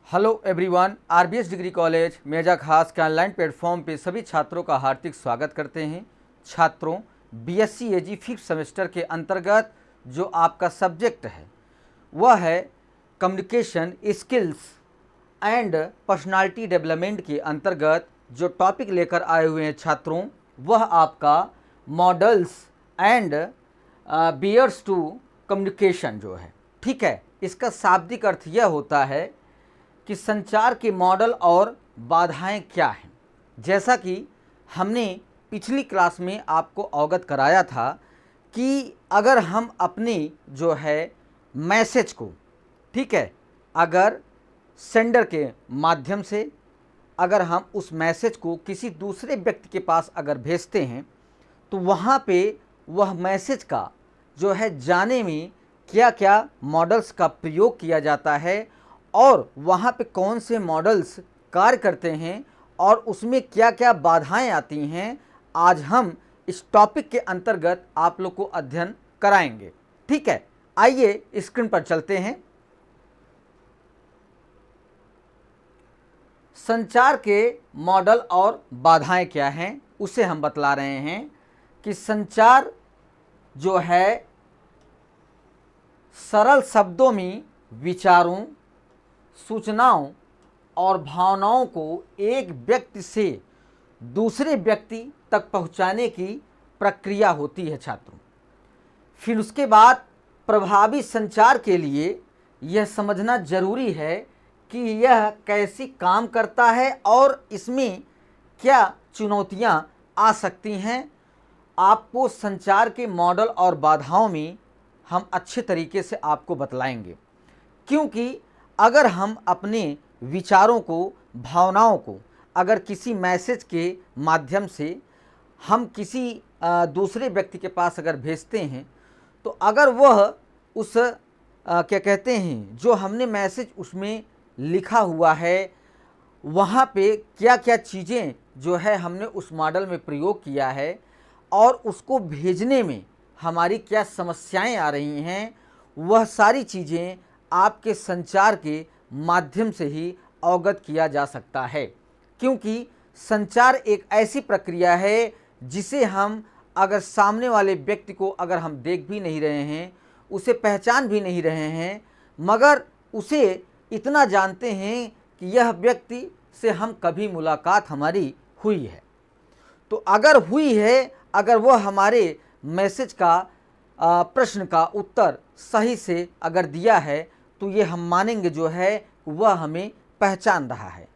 Hello everyone, RBS degree college Meja Khas के online platform पे सभी छात्रों का हार्दिक स्वागत करते हैं। छात्रों, बीएससी एजी 5th सेमेस्टर के अंतर्गत जो आपका सब्जेक्ट है वह है communication skills and personality development के अंतर्गत जो टॉपिक लेकर आए हुए हैं छात्रों, वह आपका models and bears to communication जो है। ठीक है, इसका शाब्दिक अर्थ यह होता है कि संचार के मॉडल और बाधाएं क्या हैं। जैसा कि हमने पिछली क्लास में आपको अवगत कराया था कि अगर हम अपने जो है मैसेज को, ठीक है, अगर सेंडर के माध्यम से अगर हम उस मैसेज को किसी दूसरे व्यक्ति के पास अगर भेजते हैं तो वहाँ पे वह मैसेज का जो है जाने में क्या क्या मॉडल्स का प्रयोग किया जाता है और वहाँ पे कौन से मॉडल्स कार्य करते हैं और उसमें क्या क्या बाधाएं आती हैं, आज हम इस टॉपिक के अंतर्गत आप लोग को अध्ययन कराएंगे। ठीक है, आइए स्क्रीन पर चलते हैं। संचार के मॉडल और बाधाएं क्या हैं उसे हम बतला रहे हैं कि संचार जो है सरल शब्दों में विचारों, सूचनाओं और भावनाओं को एक व्यक्ति से दूसरे व्यक्ति तक पहुंचाने की प्रक्रिया होती है छात्रों। फिर उसके बाद प्रभावी संचार के लिए यह समझना जरूरी है कि यह कैसे काम करता है और इसमें क्या चुनौतियां आ सकती हैं। आपको संचार के मॉडल और बाधाओं में हम अच्छे तरीके से आपको बतलाएंगे, क्योंकि अगर हम अपने विचारों को, भावनाओं को अगर किसी मैसेज के माध्यम से हम किसी दूसरे व्यक्ति के पास अगर भेजते हैं तो अगर वह उस क्या कहते हैं जो हमने मैसेज उसमें लिखा हुआ है वहाँ पे क्या क्या चीज़ें जो है हमने उस मॉडल में प्रयोग किया है और उसको भेजने में हमारी क्या समस्याएं आ रही हैं, वह सारी चीज़ें आपके संचार के माध्यम से ही अवगत किया जा सकता है। क्योंकि संचार एक ऐसी प्रक्रिया है जिसे हम अगर सामने वाले व्यक्ति को अगर हम देख भी नहीं रहे हैं, उसे पहचान भी नहीं रहे हैं, मगर उसे इतना जानते हैं कि यह व्यक्ति से हम कभी मुलाकात हमारी हुई है, तो अगर हुई है, अगर वह हमारे मैसेज का प्रश्न का उत्तर सही से अगर दिया है तो ये हम मानेंगे जो है वह हमें पहचान रहा है।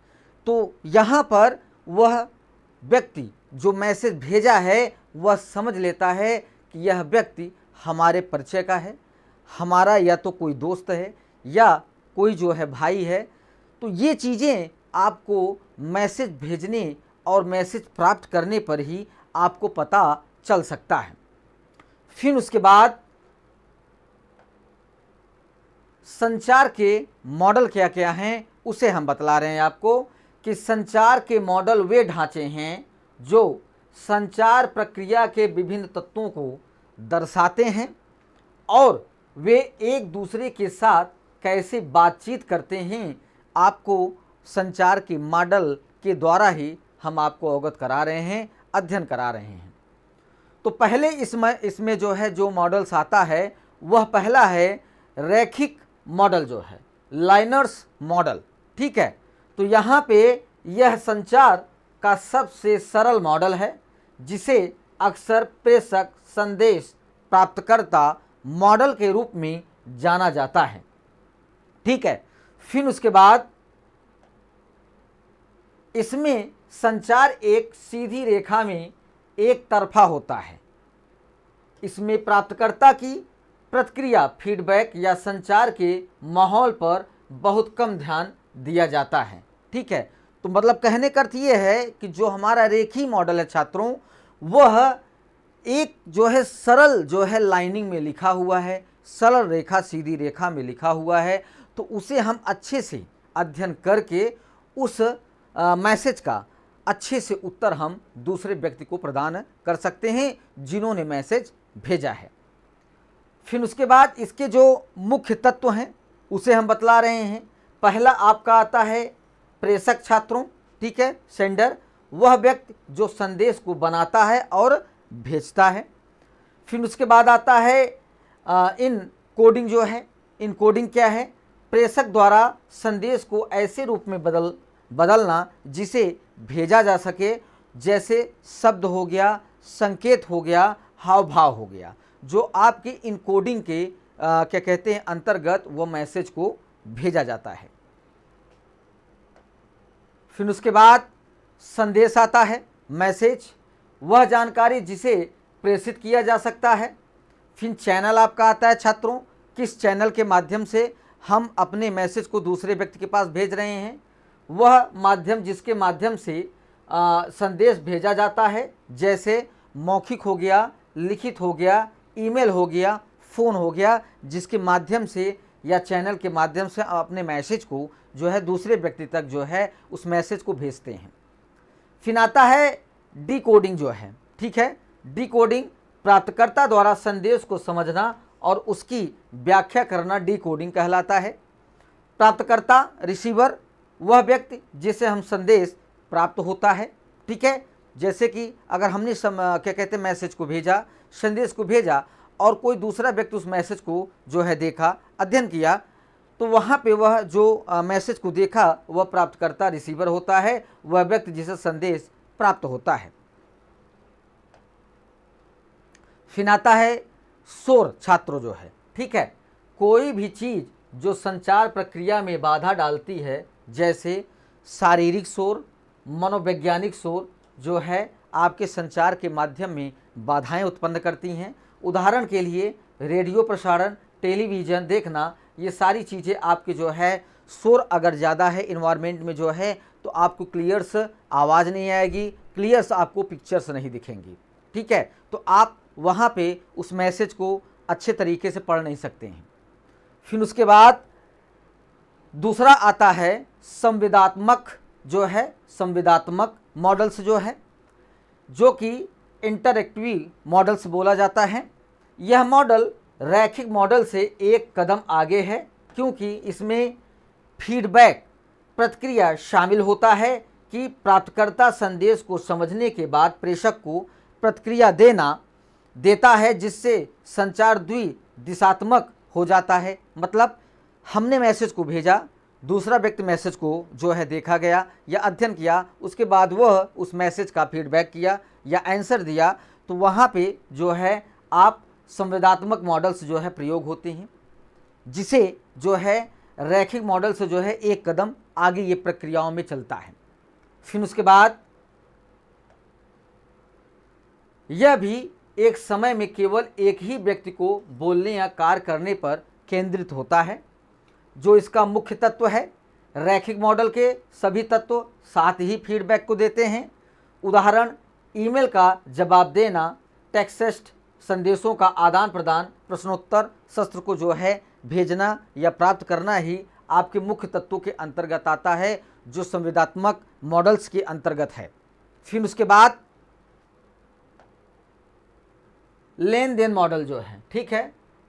तो यहाँ पर वह व्यक्ति जो मैसेज भेजा है वह समझ लेता है कि यह व्यक्ति हमारे परिचय का है, हमारा या तो कोई दोस्त है या कोई जो है भाई है। तो ये चीज़ें आपको मैसेज भेजने और मैसेज प्राप्त करने पर ही आपको पता चल सकता है। फिर उसके बाद संचार के मॉडल क्या क्या हैं उसे हम बतला रहे हैं आपको कि संचार के मॉडल वे ढांचे हैं जो संचार प्रक्रिया के विभिन्न तत्वों को दर्शाते हैं और वे एक दूसरे के साथ कैसे बातचीत करते हैं, आपको संचार के मॉडल के द्वारा ही हम आपको अवगत करा रहे हैं, अध्ययन करा रहे हैं। तो पहले इसमें जो है जो मॉडल्स आता है वह पहला है रैखिक मॉडल जो है लाइनर्स मॉडल। ठीक है, तो यहाँ पे यह संचार का सबसे सरल मॉडल है जिसे अक्सर प्रेषक संदेश प्राप्तकर्ता मॉडल के रूप में जाना जाता है। ठीक है, फिर उसके बाद इसमें संचार एक सीधी रेखा में एक तरफा होता है। इसमें प्राप्तकर्ता की प्रतिक्रिया, फीडबैक या संचार के माहौल पर बहुत कम ध्यान दिया जाता है। ठीक है, तो मतलब कहने का अर्थ ये है कि जो हमारा रेखी मॉडल है छात्रों, वह एक जो है सरल जो है लाइनिंग में लिखा हुआ है, सरल रेखा सीधी रेखा में लिखा हुआ है, तो उसे हम अच्छे से अध्ययन करके उस मैसेज का अच्छे से उत्तर हम दूसरे व्यक्ति को प्रदान कर सकते हैं जिन्होंने मैसेज भेजा है। फिर उसके बाद इसके जो मुख्य तत्व हैं उसे हम बतला रहे हैं। पहला आपका आता है प्रेषक छात्रों, ठीक है, सेंडर, वह व्यक्ति जो संदेश को बनाता है और भेजता है। फिर उसके बाद आता है इन कोडिंग जो है, इन कोडिंग क्या है, प्रेषक द्वारा संदेश को ऐसे रूप में बदलना जिसे भेजा जा सके, जैसे शब्द हो गया, संकेत हो गया, हाव भाव हो गया, जो आपकी इन कोडिंग के क्या कहते हैं अंतर्गत वो मैसेज को भेजा जाता है। फिर उसके बाद संदेश आता है, मैसेज, वह जानकारी जिसे प्रेषित किया जा सकता है। फिर चैनल आपका आता है छात्रों, किस चैनल के माध्यम से हम अपने मैसेज को दूसरे व्यक्ति के पास भेज रहे हैं, वह माध्यम जिसके माध्यम से संदेश भेजा जाता है, जैसे मौखिक हो गया, लिखित हो गया, ईमेल हो गया, फ़ोन हो गया, जिसके माध्यम से या चैनल के माध्यम से आप अपने मैसेज को जो है दूसरे व्यक्ति तक जो है उस मैसेज को भेजते हैं। फिर आता है डिकोडिंग जो है, ठीक है, डिकोडिंग, प्राप्तकर्ता द्वारा संदेश को समझना और उसकी व्याख्या करना डिकोडिंग कहलाता है। प्राप्तकर्ता रिसीवर, वह व्यक्ति जिसे हम संदेश प्राप्त होता है, ठीक है, जैसे कि अगर हमने क्या कहते हैं मैसेज को भेजा, संदेश को भेजा और कोई दूसरा व्यक्ति उस मैसेज को जो है देखा, अध्ययन किया, तो वहाँ पे वह जो मैसेज को देखा वह प्राप्तकर्ता रिसीवर होता है, वह व्यक्ति जिसे संदेश प्राप्त होता है। फिर आता है शोर छात्रों जो है, ठीक है, कोई भी चीज़ जो संचार प्रक्रिया में बाधा डालती है, जैसे शारीरिक शोर, मनोवैज्ञानिक शोर जो है आपके संचार के माध्यम में बाधाएं उत्पन्न करती हैं। उदाहरण के लिए रेडियो प्रसारण, टेलीविज़न देखना, ये सारी चीज़ें आपके जो है शोर अगर ज़्यादा है इन्वायरमेंट में जो है तो आपको क्लियर्स आवाज़ नहीं आएगी, क्लियर्स आपको पिक्चर्स नहीं दिखेंगी, ठीक है, तो आप वहाँ पे उस मैसेज को अच्छे तरीके से पढ़ नहीं सकते हैं। फिर उसके बाद दूसरा आता है संवेदात्मक जो है, संवेदात्मक मॉडल्स जो है, जो कि इंटरएक्टिव मॉडल्स बोला जाता है। यह मॉडल रैखिक मॉडल से एक कदम आगे है, क्योंकि इसमें फीडबैक प्रतिक्रिया शामिल होता है कि प्राप्तकर्ता संदेश को समझने के बाद प्रेषक को प्रतिक्रिया देता है, जिससे संचार द्विदिशात्मक हो जाता है। मतलब हमने मैसेज को भेजा, दूसरा व्यक्ति मैसेज को जो है देखा गया या अध्ययन किया, उसके बाद वह उस मैसेज का फीडबैक किया या आंसर दिया, तो वहाँ पे जो है आप संवेदात्मक मॉडल्स जो है प्रयोग होते हैं, जिसे जो है रैखिक मॉडल से जो है एक कदम आगे ये प्रक्रियाओं में चलता है। फिर उसके बाद यह भी एक समय में केवल एक ही व्यक्ति को बोलने या कार्य करने पर केंद्रित होता है, जो इसका मुख्य तत्व है। रैखिक मॉडल के सभी तत्व साथ ही फीडबैक को देते हैं। उदाहरण, ईमेल का जवाब देना, टेक्स्ट संदेशों का आदान प्रदान, प्रश्नोत्तर सत्र को जो है भेजना या प्राप्त करना ही आपके मुख्य तत्वों के अंतर्गत आता है, जो संवेदात्मक मॉडल्स के अंतर्गत है। फिर उसके बाद लेन देन मॉडल जो है, ठीक है,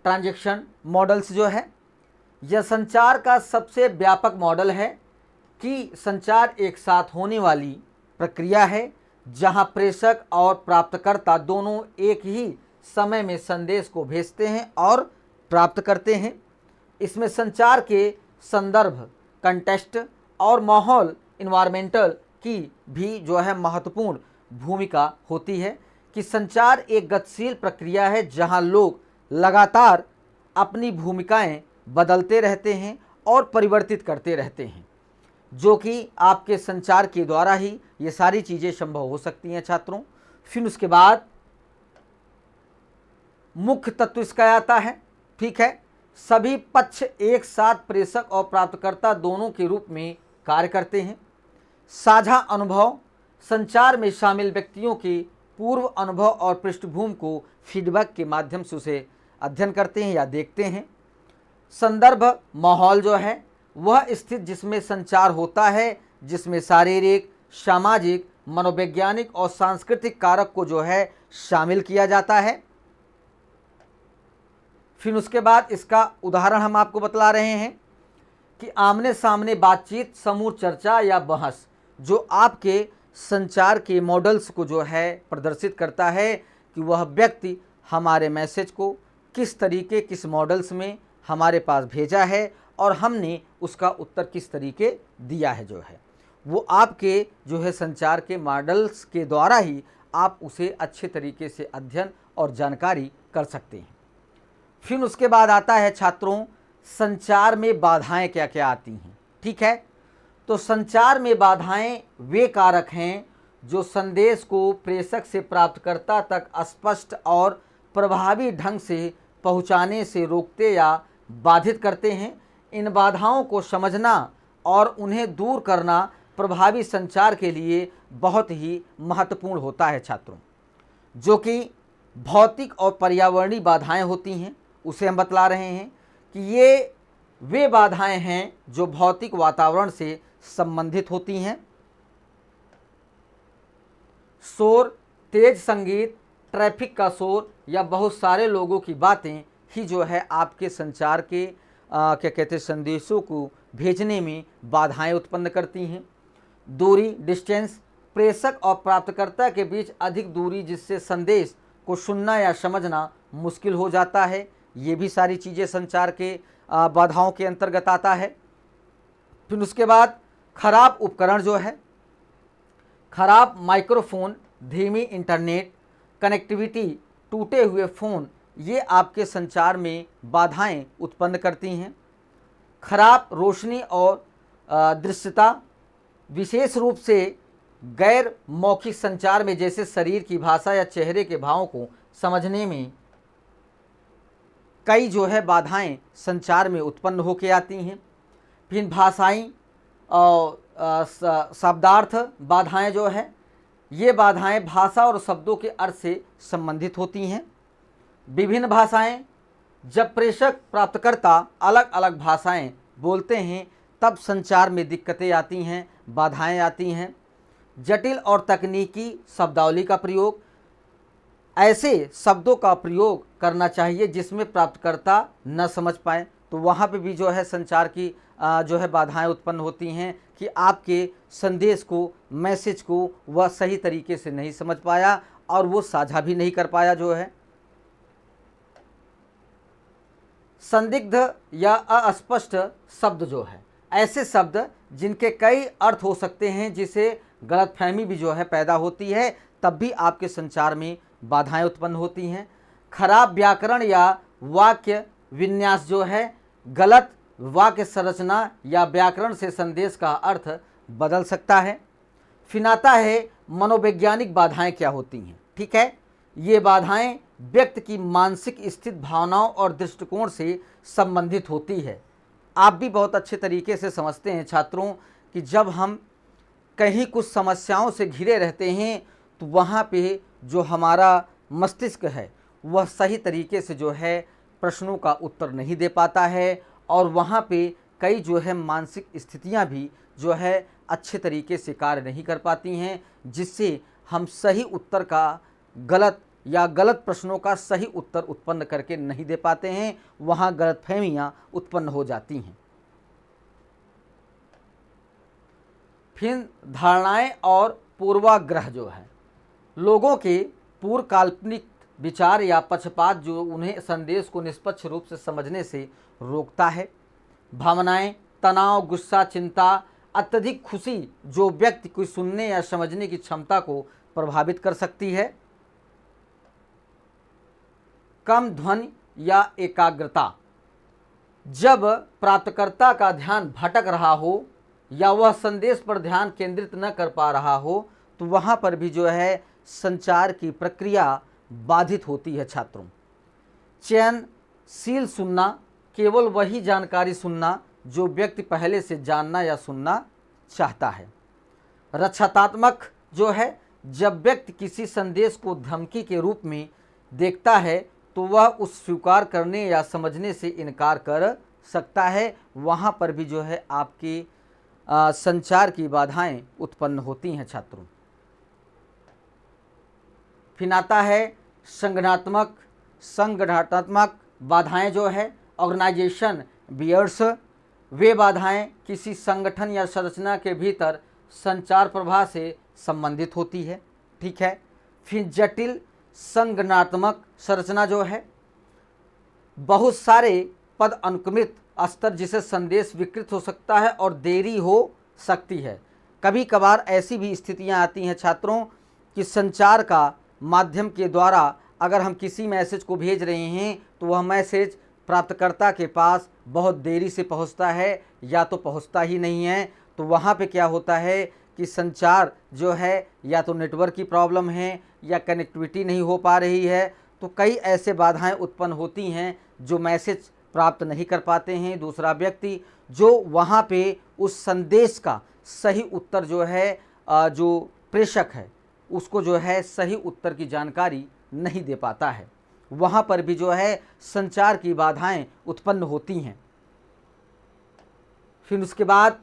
ट्रांजैक्शन मॉडल्स जो है, यह संचार का सबसे व्यापक मॉडल है कि संचार एक साथ होने वाली प्रक्रिया है, जहां प्रेषक और प्राप्तकर्ता दोनों एक ही समय में संदेश को भेजते हैं और प्राप्त करते हैं। इसमें संचार के संदर्भ, कंटेक्स्ट और माहौल, इन्वायरमेंटल की भी जो है महत्वपूर्ण भूमिका होती है कि संचार एक गतिशील प्रक्रिया है, जहां लोग लगातार अपनी भूमिकाएं बदलते रहते हैं और परिवर्तित करते रहते हैं, जो कि आपके संचार के द्वारा ही ये सारी चीज़ें संभव हो सकती हैं छात्रों। फिर उसके बाद मुख्य तत्व इसका आता है, ठीक है, सभी पक्ष एक साथ प्रेषक और प्राप्तकर्ता दोनों के रूप में कार्य करते हैं। साझा अनुभव, संचार में शामिल व्यक्तियों के पूर्व अनुभव और पृष्ठभूमि को फीडबैक के माध्यम से उसे अध्ययन करते हैं या देखते हैं। संदर्भ माहौल जो है वह स्थिति जिसमें संचार होता है, जिसमें शारीरिक, सामाजिक, मनोवैज्ञानिक और सांस्कृतिक कारक को जो है शामिल किया जाता है। फिर उसके बाद इसका उदाहरण हम आपको बतला रहे हैं कि आमने सामने बातचीत, समूह चर्चा या बहस जो आपके संचार के मॉडल्स को जो है प्रदर्शित करता है कि वह व्यक्ति हमारे मैसेज को किस तरीके, किस मॉडल्स में हमारे पास भेजा है और हमने उसका उत्तर किस तरीके दिया है। जो है वो आपके जो है संचार के मॉडल्स के द्वारा ही आप उसे अच्छे तरीके से अध्ययन और जानकारी कर सकते हैं। फिर उसके बाद आता है छात्रों, संचार में बाधाएं क्या क्या आती हैं। ठीक है, तो संचार में बाधाएं वे कारक हैं जो संदेश को प्रेषक से प्राप्तकर्ता तक स्पष्ट और प्रभावी ढंग से पहुंचाने से रोकते या बाधित करते हैं। इन बाधाओं को समझना और उन्हें दूर करना प्रभावी संचार के लिए बहुत ही महत्वपूर्ण होता है छात्रों। जो कि भौतिक और पर्यावरणीय बाधाएं होती हैं, उसे हम बतला रहे हैं कि ये वे बाधाएं हैं जो भौतिक वातावरण से संबंधित होती हैं। शोर, तेज संगीत, ट्रैफिक का शोर या बहुत सारे लोगों की बातें ही जो है आपके संचार के क्या कहते हैं संदेशों को भेजने में बाधाएं उत्पन्न करती हैं। दूरी, डिस्टेंस, प्रेषक और प्राप्तकर्ता के बीच अधिक दूरी जिससे संदेश को सुनना या समझना मुश्किल हो जाता है। ये भी सारी चीज़ें संचार के बाधाओं के अंतर्गत आता है। फिर उसके बाद खराब उपकरण जो है, खराब माइक्रोफोन, धीमी इंटरनेट कनेक्टिविटी, टूटे हुए फ़ोन, ये आपके संचार में बाधाएं उत्पन्न करती हैं। खराब रोशनी और दृश्यता, विशेष रूप से गैर मौखिक संचार में जैसे शरीर की भाषा या चेहरे के भावों को समझने में कई जो है बाधाएं संचार में उत्पन्न होकर आती हैं। फिर भाषाई और शब्दार्थ बाधाएं जो है, ये बाधाएं भाषा और शब्दों के अर्थ से संबंधित होती हैं। विभिन्न भाषाएं, जब प्रेषक प्राप्तकर्ता अलग अलग भाषाएं बोलते हैं तब संचार में दिक्कतें आती हैं, बाधाएं आती हैं। जटिल और तकनीकी शब्दावली का प्रयोग, ऐसे शब्दों का प्रयोग करना चाहिए जिसमें प्राप्तकर्ता न समझ पाए, तो वहाँ पे भी जो है संचार की जो है बाधाएं उत्पन्न होती हैं कि आपके संदेश को, मैसेज को वह सही तरीके से नहीं समझ पाया और वो साझा भी नहीं कर पाया। जो है संदिग्ध या अस्पष्ट शब्द जो है, ऐसे शब्द जिनके कई अर्थ हो सकते हैं, जिसे गलतफहमी भी जो है पैदा होती है, तब भी आपके संचार में बाधाएं उत्पन्न होती हैं। खराब व्याकरण या वाक्य विन्यास जो है, गलत वाक्य संरचना या व्याकरण से संदेश का अर्थ बदल सकता है। फिर आता है मनोवैज्ञानिक बाधाएं क्या होती हैं। ठीक है, ये बाधाएं व्यक्ति की मानसिक स्थिति, भावनाओं और दृष्टिकोण से संबंधित होती है। आप भी बहुत अच्छे तरीके से समझते हैं छात्रों कि जब हम कहीं कुछ समस्याओं से घिरे रहते हैं तो वहाँ पे जो हमारा मस्तिष्क है वह सही तरीके से जो है प्रश्नों का उत्तर नहीं दे पाता है और वहाँ पे कई जो है मानसिक स्थितियाँ भी जो है अच्छे तरीके से कार्य नहीं कर पाती हैं, जिससे हम सही उत्तर का गलत या गलत प्रश्नों का सही उत्तर उत्पन्न करके नहीं दे पाते हैं, वहाँ गलतफहमियाँ उत्पन्न हो जाती हैं। फिर धारणाएं और पूर्वाग्रह जो है, लोगों के पूर्व काल्पनिक विचार या पक्षपात जो उन्हें संदेश को निष्पक्ष रूप से समझने से रोकता है। भावनाएं, तनाव, गुस्सा, चिंता, अत्यधिक खुशी जो व्यक्ति को सुनने या समझने की क्षमता को प्रभावित कर सकती है। कम ध्वनि या एकाग्रता, जब प्राप्तकर्ता का ध्यान भटक रहा हो या वह संदेश पर ध्यान केंद्रित न कर पा रहा हो तो वहाँ पर भी जो है संचार की प्रक्रिया बाधित होती है छात्रों। चयनशील सुनना, केवल वही जानकारी सुनना जो व्यक्ति पहले से जानना या सुनना चाहता है। रक्षात्मक जो है, जब व्यक्ति किसी संदेश को धमकी के रूप में देखता है तो वह उस स्वीकार करने या समझने से इनकार कर सकता है, वहाँ पर भी जो है आपकी संचार की बाधाएं उत्पन्न होती हैं छात्रों। फिर आता है संगठनात्मक बाधाएं जो है, ऑर्गेनाइजेशन बियर्स वे बाधाएं किसी संगठन या संरचना के भीतर संचार प्रवाह से संबंधित होती है। ठीक है। फिर जटिल संगठनात्मक संरचना जो है, बहुत सारे पद अनुक्रमित स्तर जिसे संदेश विकृत हो सकता है और देरी हो सकती है। कभी कभार ऐसी भी स्थितियां आती हैं छात्रों कि संचार का माध्यम के द्वारा अगर हम किसी मैसेज को भेज रहे हैं तो वह मैसेज प्राप्तकर्ता के पास बहुत देरी से पहुंचता है या तो पहुंचता ही नहीं है। तो वहाँ पे क्या होता है कि संचार जो है या तो नेटवर्क की प्रॉब्लम है या कनेक्टिविटी नहीं हो पा रही है। तो कई ऐसे बाधाएं उत्पन्न होती हैं जो मैसेज प्राप्त नहीं कर पाते हैं दूसरा व्यक्ति, जो वहाँ पे उस संदेश का सही उत्तर जो है जो प्रेषक है उसको जो है सही उत्तर की जानकारी नहीं दे पाता है। वहाँ पर भी जो है संचार की बाधाएं उत्पन्न होती हैं। फिर उसके बाद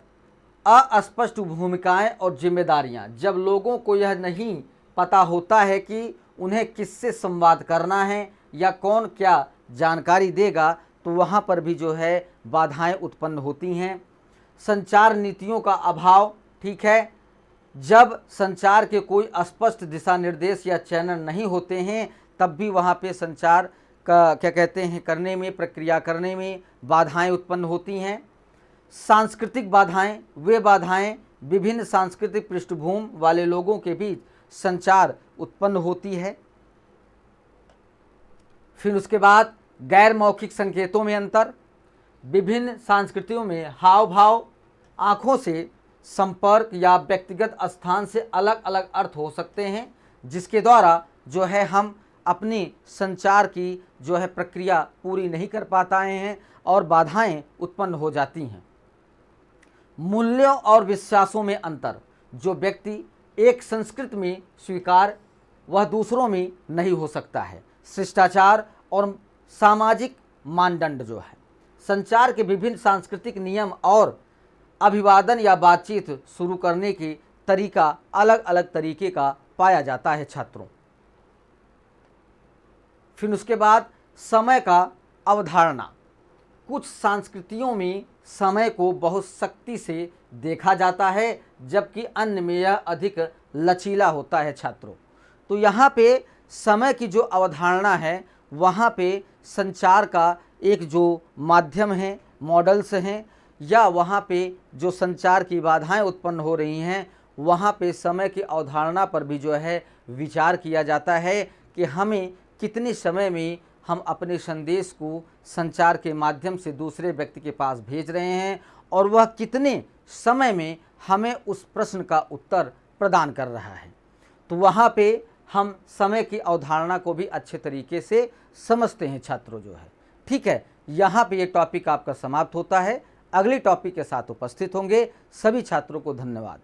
अस्पष्ट भूमिकाएं और जिम्मेदारियां, जब लोगों को यह नहीं पता होता है कि उन्हें किससे संवाद करना है या कौन क्या जानकारी देगा, तो वहाँ पर भी जो है बाधाएं उत्पन्न होती हैं। संचार नीतियों का अभाव। ठीक है। जब संचार के कोई स्पष्ट दिशा निर्देश या चैनल नहीं होते हैं तब भी वहाँ पे संचार का क्या कहते हैं करने में, प्रक्रिया करने में बाधाएं उत्पन्न होती हैं। सांस्कृतिक बाधाएं, वे बाधाएं विभिन्न सांस्कृतिक पृष्ठभूमि वाले लोगों के बीच संचार उत्पन्न होती है। फिर उसके बाद गैर मौखिक संकेतों में अंतर। विभिन्न संस्कृतियों में हाव भाव, आँखों से संपर्क या व्यक्तिगत स्थान से अलग अलग अर्थ हो सकते हैं, जिसके द्वारा जो है हम अपनी संचार की जो है प्रक्रिया पूरी नहीं कर पाते हैं और बाधाएं उत्पन्न हो जाती हैं। मूल्यों और विश्वासों में अंतर। जो व्यक्ति एक संस्कृति में स्वीकार वह दूसरों में नहीं हो सकता है। शिष्टाचार और सामाजिक मानदंड जो है, संचार के विभिन्न सांस्कृतिक नियम और अभिवादन या बातचीत शुरू करने की तरीका अलग अलग तरीके का पाया जाता है छात्रों। फिर उसके बाद समय का अवधारणा। कुछ संस्कृतियों में समय को बहुत सख्ती से देखा जाता है जबकि अन्य में यह अधिक लचीला होता है छात्रों। तो यहाँ पे समय की जो अवधारणा है वहाँ पे संचार का एक जो माध्यम है, मॉडल्स हैं, या वहाँ पे जो संचार की बाधाएं उत्पन्न हो रही हैं वहाँ पे समय की अवधारणा पर भी जो है विचार किया जाता है कि हमें कितने समय में हम अपने संदेश को संचार के माध्यम से दूसरे व्यक्ति के पास भेज रहे हैं और वह कितने समय में हमें उस प्रश्न का उत्तर प्रदान कर रहा है। तो वहाँ पे हम समय की अवधारणा को भी अच्छे तरीके से समझते हैं छात्रों जो है। ठीक है। यहाँ पे ये टॉपिक आपका समाप्त होता है। अगले टॉपिक के साथ उपस्थित होंगे। सभी छात्रों को धन्यवाद।